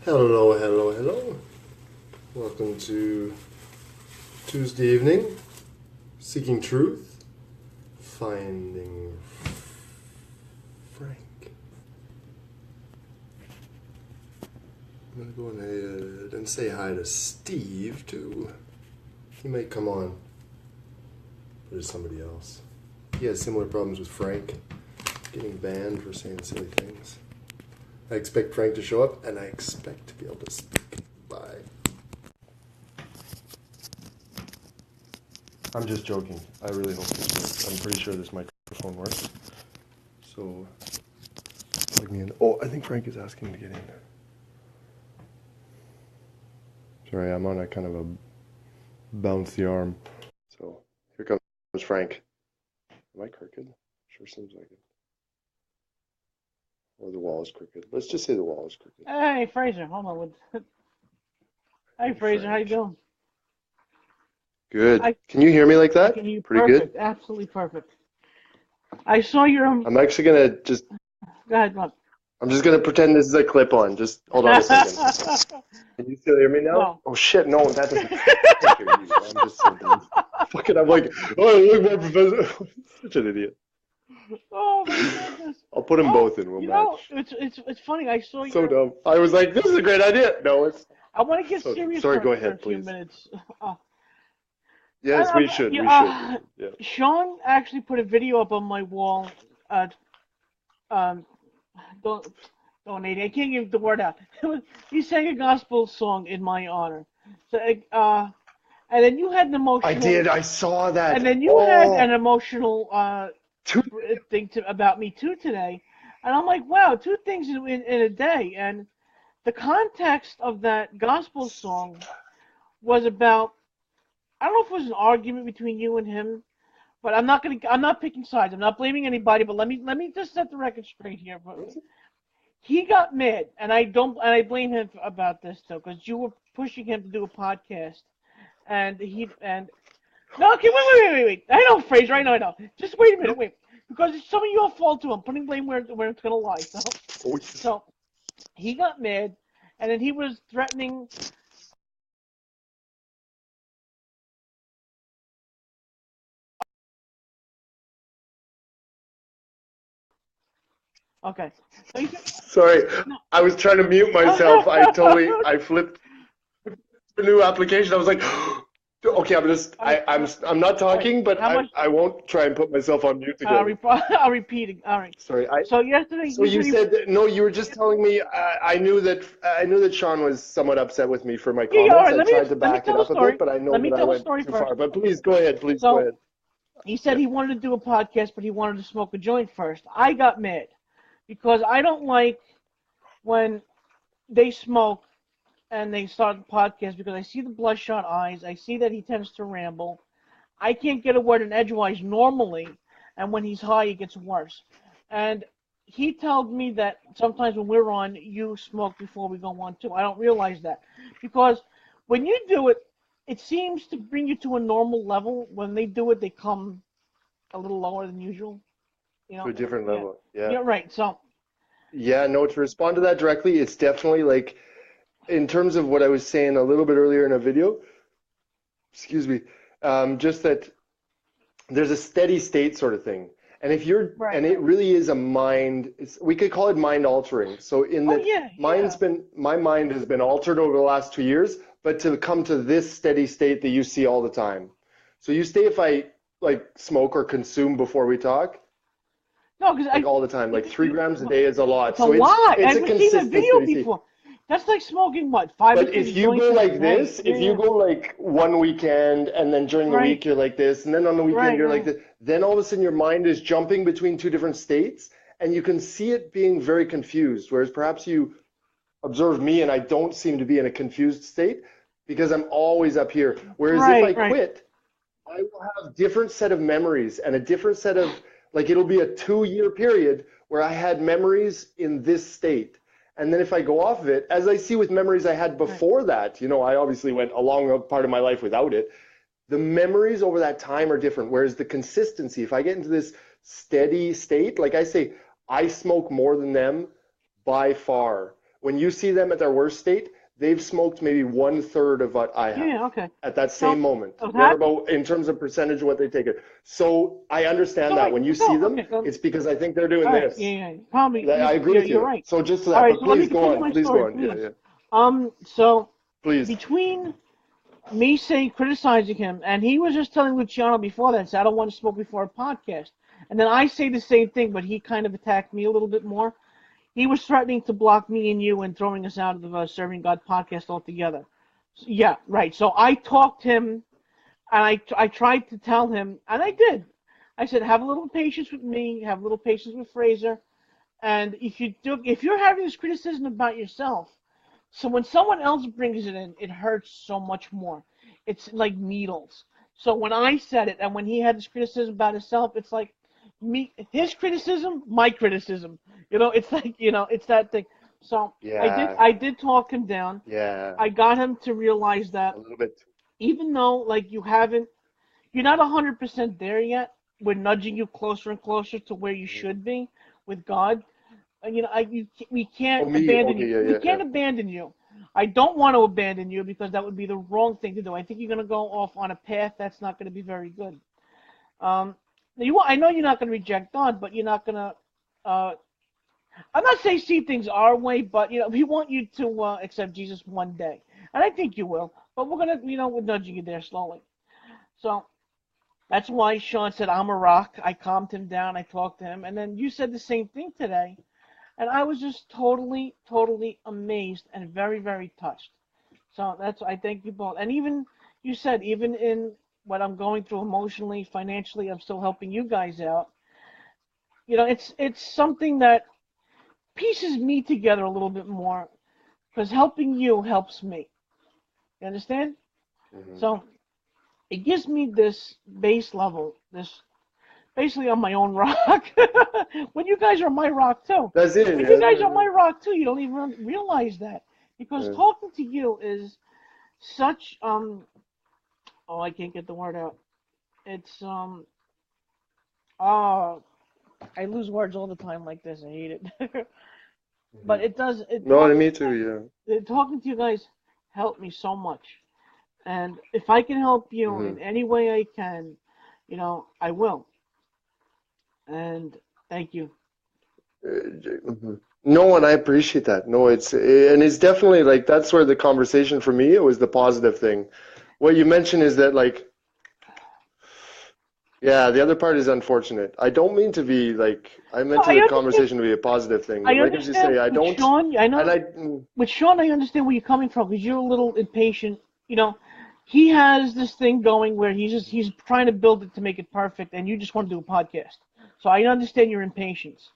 Hello, hello, hello. Welcome to Tuesday evening. Seeking truth. Finding Frank. I'm gonna go ahead and say hi to Steve too. He might come on. But it's somebody else. He has similar problems with Frank. Getting banned for saying silly things. I expect Frank to show up, and I expect to be able to speak. Bye. I'm just joking. I really hope this works. I'm pretty sure this microphone works. So, plug me in. Oh, I think Frank is asking to get in. Sorry, I'm on a kind of a bouncy arm. So, here comes Frank. Am I crooked? Sure seems like it. Or the wall is crooked. Let's just say the wall is crooked. Hey, Fraser, hold on. Hey, Fraser, how you Frank. doing? Good. I Can you hear me like I that? can hear you Pretty good? perfect, absolutely perfect. I saw your I'm actually gonna just, Go ahead, look. I'm just gonna pretend this is a clip on. Just hold on a second. Can you still hear me now? No. Oh shit, no, that doesn't. I can't hear you. I'm just so dumb. Fuck it, I'm like, oh, look, my professor. Such an idiot. Oh my goodness. I'll put them Oh, both in, we'll you know, match. it's funny. I saw So your. dumb. I was like, this is a great idea. No, it's I want to get so dumb. serious Sorry, go for a ahead, few please. minutes. Uh, Yes, we should, yeah, we should, we should. Yeah. Sean actually put a video up on my wall. Um, don't donating. I can't get the word out. He sang a gospel song in my honor. So, and then you had an I emotional, did, I saw and that. then you had an Oh, emotional two. thing about me too today, and I'm like, wow, two things in a day. And the context of that gospel song was about, I don't know if it was an argument between you and him, but I'm not picking sides. I'm not blaming anybody, but let me just set the record straight here. He got mad, and I blame him about this too, because you were pushing him to do a podcast, and no, okay, wait. I know, Fraser, I know. Just wait a minute, wait, because it's some of your fault too. I'm putting blame where it's gonna lie. Oh, So he got mad, and then he was threatening. Okay, so he said, sorry, no. I was trying to mute myself. I flipped a new application. I was like, okay, I'm not All right, talking, but how much? I won't try and put myself on mute again. I'll repeat it. All right. Sorry. So yesterday So he you said he. said that, no, you were just telling me, I knew that Sean was somewhat upset with me for my Yeah, yeah. All comments. right. I tried to Let me back it tell the up a bit, story. but I know Let me that I tell the went story too first. far. But please go ahead. Please go So ahead. he said Yeah. he wanted to do a podcast, but he wanted to smoke a joint first. I got mad because I don't like when they smoke and they start the podcast because I see the bloodshot eyes. I see that he tends to ramble. I can't get a word in edgewise normally, and when he's high, it gets worse. And he told me that sometimes when we're on, you smoke before we go on too. I don't realize that because when you do it, it seems to bring you to a normal level. When they do it, they come a little lower than usual. You To know? a different Yeah. level. Yeah. Yeah. Right. So. Yeah, no, to respond to that directly, it's definitely like, in terms of what I was saying a little bit earlier in a video, excuse me, just that there's a steady state sort of thing. And if you're, Right. and it Right. really is a mind, we could call it mind altering. So in Oh that yeah. Yeah. my mind has been altered over the last 2 years, but to come to this steady state that you see all the time. So you stay if I like smoke or consume before we talk, No, because like I. all the time, like three You, grams a day is a lot. it's a So lot. it's a I've seen the consistent video steady state. before. That's like smoking what, five or But six if you joints go in a like day. this, Yeah. if you Yeah. go like one weekend and then during the Right. week you're like this, and then on the weekend Right. you're like Right. this, then all of a sudden your mind is jumping between two different states and you can see it being very confused. Whereas perhaps you observe me and I don't seem to be in a confused state because I'm always up here. Whereas if I Right. Right. quit, I will have different set of memories and a different set of, like, it'll be a 2 year period where I had memories in this state. And then if I go off of it, as I see with memories I had Right. before that, I obviously went a long part of my life without it. The memories over that time are different. Whereas the consistency, if I get into this steady state, like I say, I smoke more than them by far. when you see them at their worst state, they've smoked maybe 1/3 of what I have Yeah, okay. at that So same moment. I was They're happy. about, in terms of percentage of what they take it. So I understand So that wait, when you see so them, okay, so, it's because I think they're doing all right, yeah, this. yeah. Probably I agree with you're you. right. So just to All that, right, but so let me please go continue on. my Please go story, on. Yeah, please. yeah. So Please. between me saying criticizing him, and he was just telling Luciano before that, said I don't want to smoke before a podcast, and then I say the same thing, but he kind of attacked me a little bit more. He was threatening to block me and you and throwing us out of the Serving God podcast altogether. Yeah, right. So I talked him, and I tried to tell him, and I did. I said, have a little patience with me, have a little patience with Fraser, and if you're having this criticism about yourself, so when someone else brings it in, it hurts so much more. It's like needles. So when I said it, and when he had this criticism about himself, it's like his criticism, my criticism. It's like it's that thing. So Yeah, I did talk him down. yeah. I got him to realize A that little bit. even though like you're not 100% there yet. We're nudging you closer and closer to where you Mhm. should be with God. We Oh, can't me. abandon Okay, you. yeah, We yeah, yeah. can't abandon you. I don't want to abandon you because that would be the wrong thing to do. I think you're going to go off on a path that's not going to be very good. Um, I know you're not going to reject God, but you're not going to. Uh, I'm not saying see things our way, but we want you to accept Jesus one day, and I think you will. But we're nudging you there slowly. So that's why Sean said I'm a rock. I calmed him down. I talked to him, and then you said the same thing today. And I was just totally, totally amazed and very, very touched. So I thank you both. And even you said, even in what I'm going through emotionally, financially, I'm still helping you guys out. It's something that pieces me together a little bit more because helping you helps me. You understand? Hmm. So it gives me this base level, this basically on my own rock. When you guys are my rock too. That's it. When you Yeah, guys yeah, are my rock too, you don't even realize that. Because yeah. talking to you is such oh I can't get the word out. It's oh I lose words all the time like this. I hate it. Hmm. But it does it No, talking me to too. Yeah. talking to you guys helped me so much. And if I can help you Hmm. in any way I can, I will. And thank you. Mhm. No, and I appreciate that. No, it's definitely like that's where the conversation for me, it was the positive thing. What you mentioned is that like, yeah, the other part is unfortunate. I don't mean to be like, I No, meant to I the understand. conversation to be a positive thing, but I like as you say, understand I with don't, Sean. I and know I, with Sean. I understand where you're coming from because you're a little impatient. He has this thing going where he's trying to build it to make it perfect, and you just want to do a podcast. So I understand your impatience.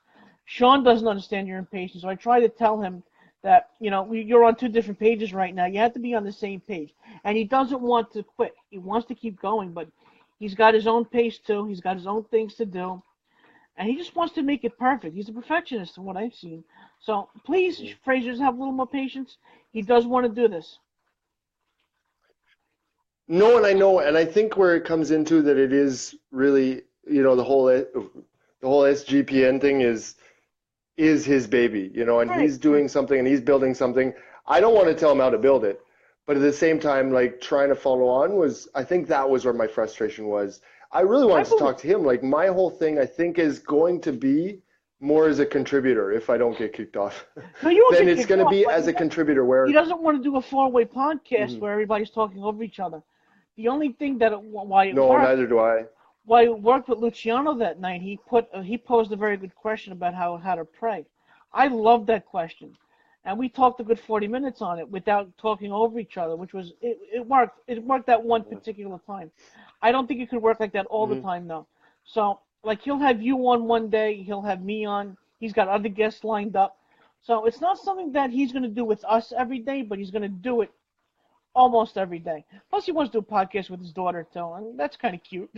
Sean doesn't understand your impatience, so I try to tell him that you're on two different pages right now. You have to be on the same page, and he doesn't want to quit. He wants to keep going, but he's got his own pace too. He's got his own things to do and he just wants to make it perfect. He's a perfectionist, from what I've seen. So please, Fraser, have a little more patience. He does want to do this. no, and I know, and I think where it comes into that it is really, the whole SGPN thing is his baby, and Right, he's right. doing something and he's building something. I don't want to tell him how to build it, but at the same time, like trying to follow on I think that was where my frustration was. I really I wanted to believe. talk to him. Like my whole thing, I think, is going to be more as a contributor if I don't get kicked off. No, you won't Then get it's kicked going to off, be but as a contributor he where, doesn't want to do a four-way podcast mhm. where everybody's talking over each other. The only thing that why it No, worked, neither do I. why it worked with Luciano that night, he posed a very good question about how to pray. I love that question. And we talked a good 40 minutes on it without talking over each other, which was it worked. It worked that one particular time. I don't think it could work like that all the Hmm. time though. So like he'll have you on one day, he'll have me on. He's got other guests lined up. So it's not something that he's going to do with us every day, but he's going to do it almost every day. Plus, he wants to do a podcast with his daughter too, and that's kind of cute.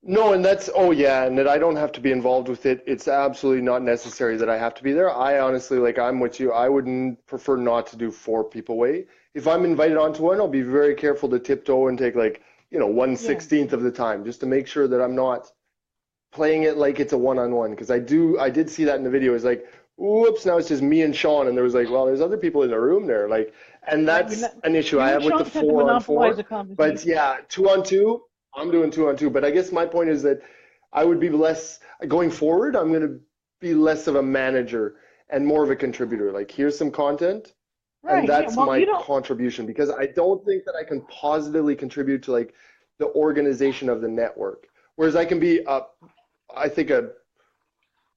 No, and that's, oh yeah, and that I don't have to be involved with it. It's absolutely not necessary that I have to be there. I honestly, like, I'm with you. I would prefer not to do four people way. If I'm invited onto one, I'll be very careful to tiptoe and take like, one Yeah, 16th of the time just to make sure that I'm not playing it like it's a one-on-one. Because I did see that in the video. Is like whoops, now it's just me and Sean, and there was like, well, there's other people in the room there, like, and Right, you're that's not, an issue I you and have with the Sean tend to four on monopolize four. the But conversation. yeah, 2 on 2, I'm doing 2 on 2. But I guess my point is that I would be less going forward. I'm going to be less of a manager and more of a contributor. Like, here's some content, and Right, yeah, that's well, my you don't, contribution because I don't think that I can positively contribute to like the organization of the network. Whereas I can be I think a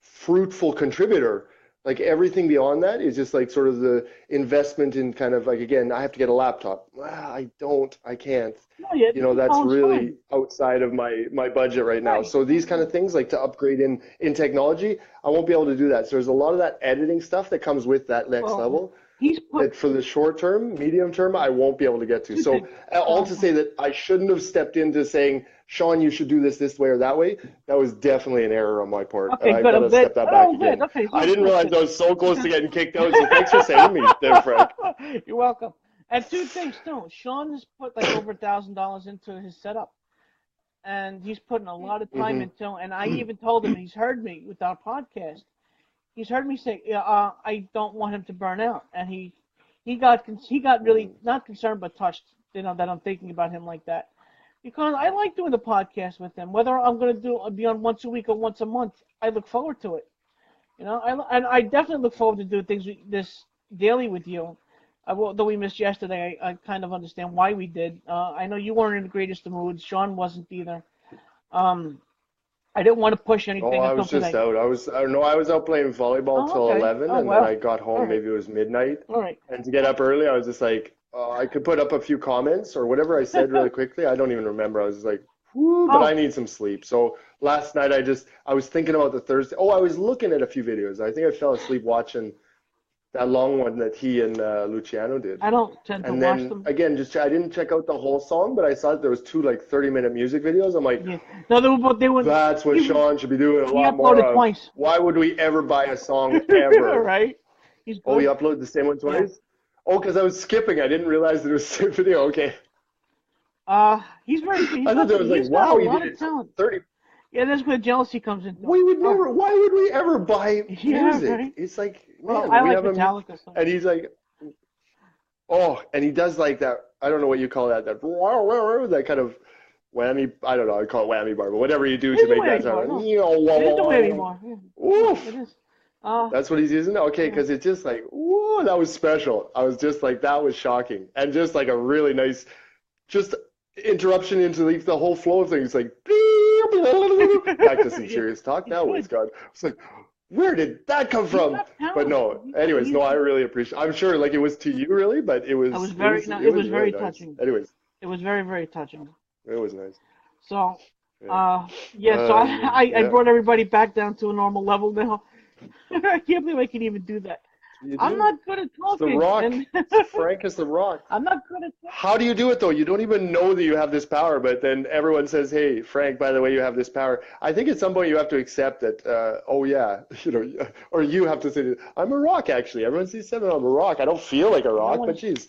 fruitful contributor. Like everything beyond that is just like sort of the investment in kind of like, again, I have to get a laptop. I can't. no, yeah, You know, the that's phone's really fine. outside of my budget right now. Right, So these kind of things like to upgrade in technology, I won't be able to do that. So there's a lot of that editing stuff that comes with that next well, level he's put that for the short term, medium term, I won't be able to get to. two So things. all to say that I shouldn't have stepped into saying, Sean, you should do this way or that way. That was definitely an error on my part. Okay, I good, got I'm to glad. step that back Oh, good, again. okay, I good, didn't good, realize good. I was so close to getting kicked out. So thanks for saving me there, Frank. You're welcome. And two things too. Sean has put like over $1,000 into his setup, and he's putting a lot of time Hmm. into. And I even told him he's heard me with our podcast. He's heard me say, yeah, I don't want him to burn out, and he got really not concerned but touched, that I'm thinking about him like that, because I like doing the podcast with him. Whether I'm gonna be on once a week or once a month, I look forward to it. And I definitely look forward to doing things this daily with you. Though we missed yesterday, I kind of understand why we did. I know you weren't in the greatest of moods. Sean wasn't either. Um, I didn't want to push Oh, anything I until was just today. out. I don't know, I was out playing volleyball Oh, till okay. 11, Oh, and then well. I got All home, right. maybe it was midnight. All right. And to get up early, I was just like, I could put up a few comments or whatever I said really quickly. I don't even remember. I was just like, whoo, but I Oh, need some sleep. So last night I was thinking about the Thursday. Oh, I was looking at a few videos. I think I fell asleep watching that long one that he and Luciano did. I don't tend to And watch then them. again, I didn't check out the whole song, but I saw that there was two like 30-minute music videos. I'm like, Yeah. No, they were. that's what Sean should be doing a He lot more uploaded of. twice. Why would we ever buy a song ever? Right. He's Oh, he good. uploaded the same one Yeah. twice? Oh, because I was skipping. I didn't realize there was the same video. Okay. He's very good. I thought there was like, He's got a wow, he lot did of it talent. 30. Yeah, that's where jealousy comes into it. We would never, why would we ever buy Yeah, music? right. It's like, Well, man, I we like have Metallica. So. and he's like, oh, and he does like that. I don't know what you call that kind of whammy. I don't know. I call it whammy bar, but whatever you do It to is a make that whammy bar. sound, No, it is a whammy like, bar. Yeah, yeah, it woof. is. That's what he's using? Okay, Yeah. because it's just like, whoa, that was special. I was just like, that was shocking. And just like a really nice, just interruption into like the whole flow of things. Like, back to some Yeah, serious talk he's now, good. waste God. It's like, where did that come He's from? got But talent. no, anyways, no, I really appreciate, I'm sure like it was to you really, but I was it very, was, no, it it was was really very nice. touching. Anyways, It was very, very touching. it was nice. So, Yeah. yeah. So I Yeah. brought everybody back down to a normal level now. I can't believe I can even do that. You I'm do. not good at It's the talking, rock. and Frank is the rock. I'm not good at talking. How do you do it though? You don't even know that you have this power, but then everyone says, "Hey, Frank, by the way, you have this power." I think at some point you have to accept that. Oh yeah, or you have to say, "I'm a rock." Actually, everyone sees seven. I'm a rock. I don't feel like a You know rock, what? but geez,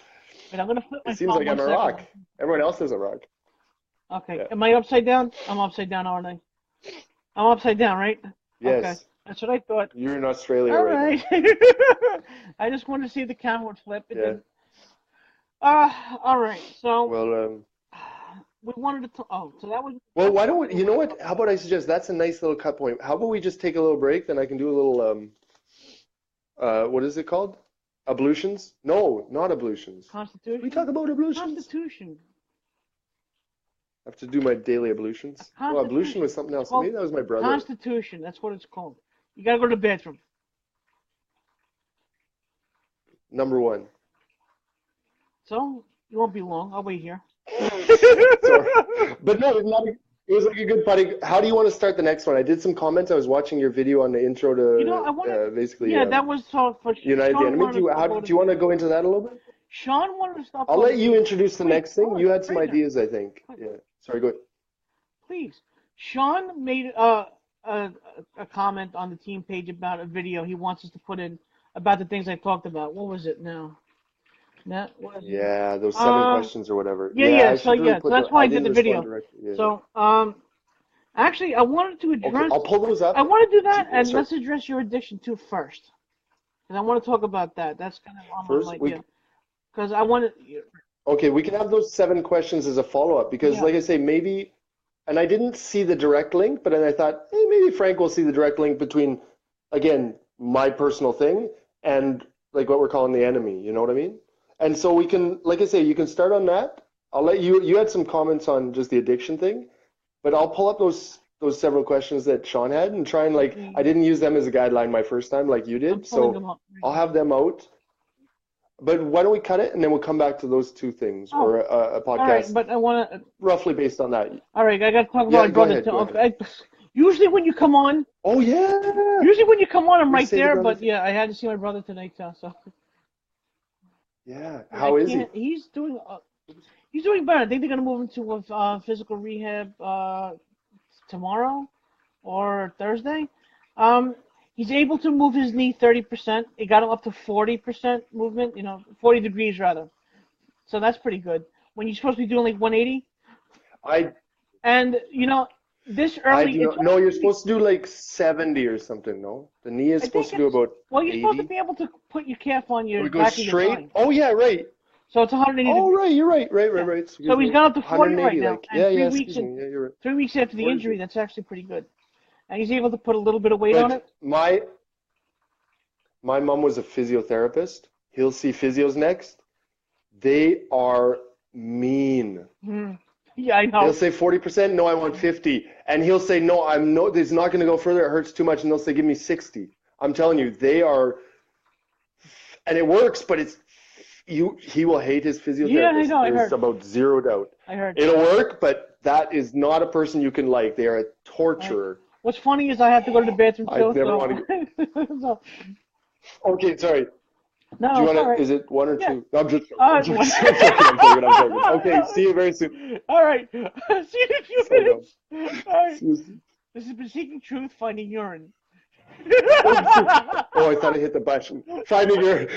Wait, I'm gonna flip it my seems phone like one I'm a second. rock. Everyone else is a rock. Okay. Yeah. Am I upside down? I'm upside down, aren't I? I'm upside down, right? Okay. Yes, That's what I thought. you're in Australia All right now. right. I just wanted to see if the camera would flip. It Yeah. didn't. All right. So Well, we wanted to. Oh, so that was. well, why don't we? You know what? How about I suggest that's a nice little cut point. How about we just take a little break? Then I can do a little what is it called? Ablutions? No, not ablutions. We Constitution. talk about ablutions. Constitution. I have to do my daily ablutions. Oh, ablution Constitution. was something It's else. called Maybe that was my brother. Constitution. That's what it's called. You gotta go to the bathroom. Number one. So you won't be long. I'll wait here. Sorry. But no, it was like a good buddy. How do you want to start the next one? I did some comments. I was watching your video on the intro I to wanted. basically Yeah, that was so for Unite the Sean Enemy. wanted to stop Do you want to go into that a little bit? Sean wanted to stop I'll let you introduce the Wait, next thing. hold You on, had some Fraser, ideas, I think. Yeah. Sorry, go ahead. please. Sean made a comment on the team page about a video he wants us to put in about the things I talked about. What was it now? What was it? Yeah, those 7 questions or whatever. Yeah. I So should really so that's why I did didn't the respond video. directly. Yeah. So actually, I wanted to Okay, address. I'll pull those up. I want to do that, and Sorry. let's address your addiction too first. And I want to talk about that. That's kind of on my First, mind, yeah. Because I want to, okay, we can have those 7 questions as a follow-up because, yeah. like I say, maybe, and I didn't see the direct link, but then I thought, hey, maybe Frank will see the direct link between, again, my personal thing and like what we're calling the enemy. You know what I mean? And so we can, like I say, you can start on that. I'll let you. You had some comments on just the addiction thing, but I'll pull up those several questions that Sean had and try and like. Okay. I didn't use them as a guideline my first time, like you I'm did, pulling so them up right I'll now. have them out. But why don't we cut it and then we'll come back to those two things Oh, or a all right. podcast But I want to. roughly based on that. All right, I got to talk about Yeah, my go brother ahead, too. go ahead. Okay. Usually when you come on, Oh yeah, I'm we right say the there. brother But thing. yeah, I had to see my brother tonight too. So Yeah, I how is he? can't. He's doing better. I think they're gonna move him to a physical rehab tomorrow or Thursday. Um, he's able to move his knee 30%. It got him up to 40% movement. 40 degrees rather. So that's pretty good. When you're supposed to be doing like 180. I And this I early, do it's not. only No, you're 2 weeks. supposed to do like 70 or something. No, the knee is I supposed think to do it's about well, you're supposed to 80. be able to put your calf on Or your it goes back of your straight. thigh. Oh yeah, right. So it's 180 Oh degrees. right, you're right, Yeah. right. So Excuse he's me. gone up to 40 right 180, now, like and yeah, excuse me. Yeah, you're right. 3 weeks after the Where is injury, he? that's actually pretty good. And he's able to put a little bit of weight on it. But my mom was a physiotherapist. He'll see physios next. They are mean. Hmm. Yeah, I They'll know. say 40%, no, I want 50. And he'll say, no, it's not going to go further. It hurts too much. And they'll say, give me 60. I'm telling you, they are, and it works, but he will hate his Yeah, I physiotherapist. know. I There's heard. about zero doubt. I heard. It'll work, but that is not a person you can like. They are a Right. torturer. What's funny is I have to go to the bathroom I'd too. never So, want to so go. Okay, sorry. Do no, you it's want all to, right. is it one or Yeah. two? No, I'm just Uh, joking. I'm joking. Okay, see you very soon. all right. See you in a few So dumb. minutes. All right. See you soon. This has been Seeking Truth, Finding Urine. Oh, I thought I hit the button. Finding your.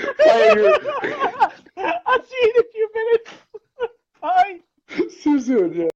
I'll see you in a few minutes. Bye. See you soon. Yeah.